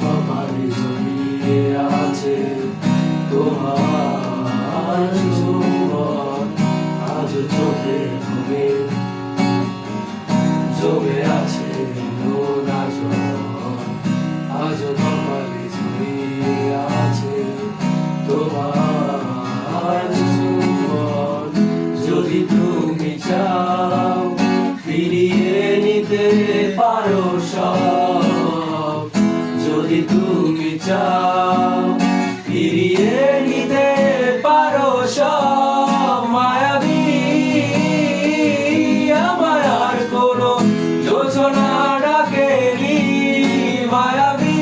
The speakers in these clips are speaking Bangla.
কপালে জড়িয়ে আছে তোমার যৌবন, আজ চোখে ঘুমে জমে আছে নোনা জল, আজ কপালে জড়িয়ে আছে তোমার যৌবন। যদি তুমি চাও ফিরিয়ে নিতে পারো সব, যদি তুমি চাও ফিরিয়ে নিতে পারো সব, মায়াবী আমার আর কোনো যোজনা ডাকেনি, মায়াবী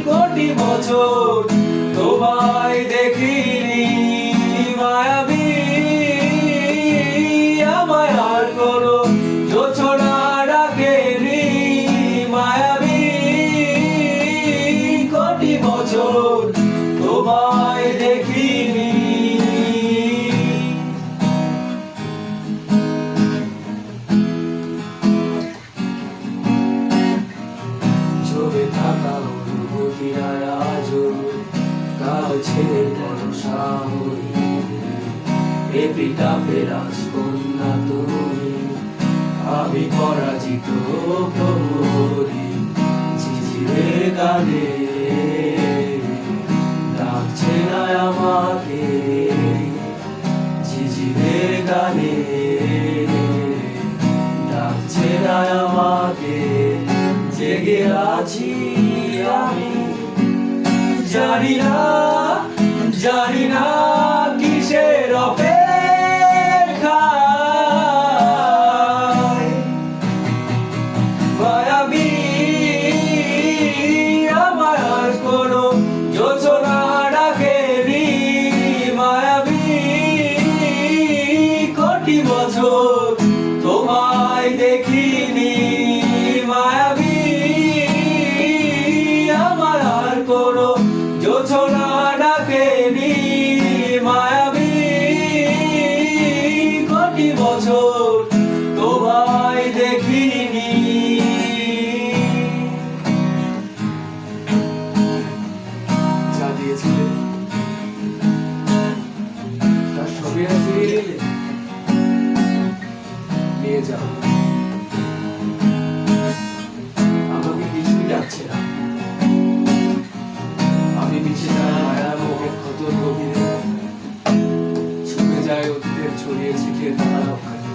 কোটি বছর তোমায় দেখিনি, মায়াবী আমার আর কোনো যোজনা ডাকেনি, মায়াবী কোটি বছর তোমায় দেখিনি। জমে থাকা অনুভূতিরা আজও কাল ছেড়ে ভরসা হয়ে, এ পিতাপে রাজকন্যা তুমি, আমি পরাজিত প্রহরী, ঝিঝিরে গানে ডাকছে না আমাকে, ঝিঝিরে গানে ডাকছে না আমাকে, জেগে আছি আমি জানি না, জানি না কিসের অপেক্ষায়, মায়াবী আমার আর কোনো যোজনা ডাকেনি, মায়াবী কোটি বছর তোমায় দেখিনি, মায়াবী আমার আর কোনো যোজনা ডাকেনি, মায়াবী কোটি বছর তোমায় দেখিনি। যা দিয়েছিলে তার সবই আর ফিরিয়ে নিলে, নিয়ে যাও, আমাকে কিছুই ডাকছে না, আমি নিচে যারা মায়া মোহের ক্ষতর গভীরে ছুটে যায় অতীতের ছড়িয়ে ছিটিয়ে তারা রক্ষা।